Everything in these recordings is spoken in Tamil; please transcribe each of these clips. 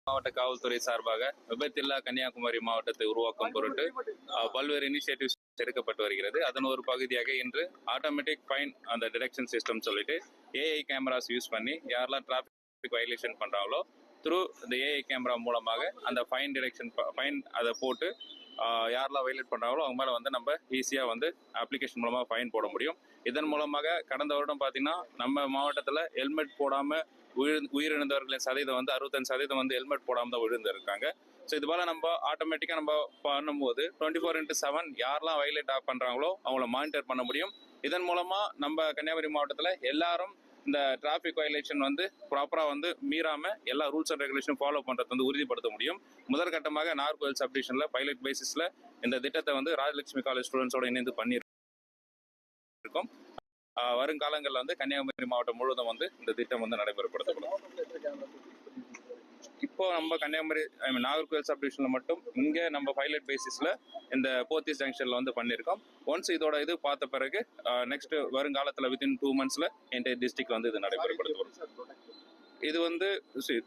மாவட்ட காவல்துறை சார்பாக விபத்தில்லா கன்னியாகுமரி மாவட்டத்தை உருவாக்கும் பொருட்டு பல்வேறு இனிஷியேட்டிவ்ஸ் எடுக்கப்பட்டு வருகிறது. அதன் ஒரு பகுதியாக இன்று ஆட்டோமேட்டிக் ஃபைன் அந்த டிடெக்ஷன் சிஸ்டம் சொல்லிட்டு ஏஐ கேமராஸ் யூஸ் பண்ணி யாரெல்லாம் டிராஃபிக் வயலேஷன் பண்றாங்களோ த்ரூ இந்த ஏஐ கேமரா மூலமாக அந்த ஃபைன் டிடெக்ஷன் ஃபைன் அதை போட்டு யாரெல்லாம் வயலேட் பண்றாங்களோ அவங்க மேலே வந்து நம்ம ஈஸியாக வந்து அப்ளிகேஷன் மூலமாக ஃபைன் போட முடியும். இதன் மூலமாக கடந்த வருடம் பார்த்தீங்கன்னா நம்ம மாவட்டத்தில் ஹெல்மெட் போடாமல் உயிரிழந்தவர்களின் சதவீதம் வந்து 65% வந்து ஹெல்மெட் போடாமல் தான் விழுந்திருக்காங்க. ஸோ இது போல நம்ம ஆட்டோமேட்டிக்காக நம்ம பண்ணும்போது 24/7 யாரெல்லாம் வயலேட் பண்ணுறாங்களோ அவங்கள மானிட்டர் பண்ண முடியும். இதன் மூலமாக நம்ம கன்னியாகுமரி மாவட்டத்தில் எல்லாரும் இந்த டிராஃபிக் வயலேஷன் வந்து ப்ராப்பராக வந்து மீறாமல் எல்லா ரூல்ஸ் அண்ட் ரெகுலேஷன் ஃபாலோ பண்ணுறது வந்து உறுதிப்படுத்த முடியும். முதற்கட்டமாக நாகர்கோவில் சப்டிவிஷனில் பைலட் பேசிஸில் இந்த திட்டத்தை வந்து ராஜலட்சுமி காலேஜ் ஸ்டூடெண்ட்ஸோட இணைந்து பண்ணியிருக்கோம். வருங்காலங்களில் வந்து கன்னியாகுமரி மாவட்டம் முழுவதும் வந்து இந்த திட்டம் வந்து நடைமுறைப்படுத்தப்படும். இப்போ நம்ம கன்னியாகுமரி நாகர்கோவில் சப்டிவிஷன்ல மட்டும் இங்கே நம்ம பைலட் பேசிஸ்ல இந்த போத்தீஸ் ஜங்ஷன்ல வந்து பண்ணியிருக்கோம். ஒன்ஸ் இதோட இது பார்த்த பிறகு நெக்ஸ்ட் வருங்காலத்தில் வித்தின் 2 monthsல என்டையர் டிஸ்ட்ரிக்ட் வந்து இது நடைமுறைப்படுத்தப்படும். இது வந்து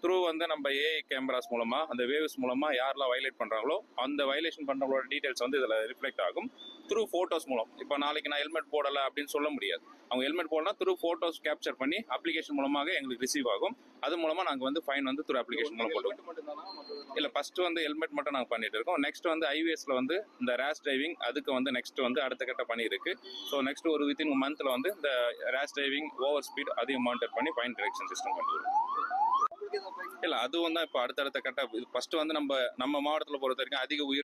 த்ரூ வந்து நம்ம ஏஐ கேமராஸ் மூலமா அந்த வேவ்ஸ் மூலமா யாரெல்லாம் வயலேட் பண்றாங்களோ அந்த வயலேஷன் பண்றவங்களோட டீடைல்ஸ் வந்து இதுல ரிஃப்ளெக்ட் ஆகும். த்ரூ போட்டோஸ் மூலம் இப்போ நாளைக்கு நான் ஹெல்மெட் போடலை அப்படின்னு சொல்ல முடியாது. அவங்க ஹெல்மெட் போடலாம் த்ரூ போட்டோஸ் கேப்சர் பண்ணி அப்ளிகேஷன் மூலமாக எங்களுக்கு ரிசீவ் ஆகும். அது மூலமா நாங்கள் வந்து ஃபைன் வந்து த்ரூ அப்ளிகேஷன் மூலம் போட்டுருவோம். இல்லை ஃபர்ஸ்ட் வந்து ஹெல்மெட் மட்டும் நாங்கள் பண்ணிட்டு இருக்கோம். நெக்ஸ்ட் வந்து ஹைவேஸ்ல வந்து இந்த ரேஷ் டிரைவிங் அதுக்கு வந்து நெக்ஸ்ட் வந்து அடுத்த கட்ட பணி இருக்கு. ஸோ நெக்ஸ்ட் ஒரு வித்தின் மந்த்ல வந்து இந்த ரேஷ் டிரைவிங் ஓவர் ஸ்பீட் அதையும் மானிட்டர் பண்ணி ஃபைன் டிரெக்ஷன் சிஸ்டம் கொண்டு வருவோம். இல்லை அதுவும் தான் இப்போ அடுத்தடுத்த கட்ட ஃபர்ஸ்ட் வந்து நம்ம மாவட்டத்தில் பொறுத்த வரைக்கும் அதிக உயிர்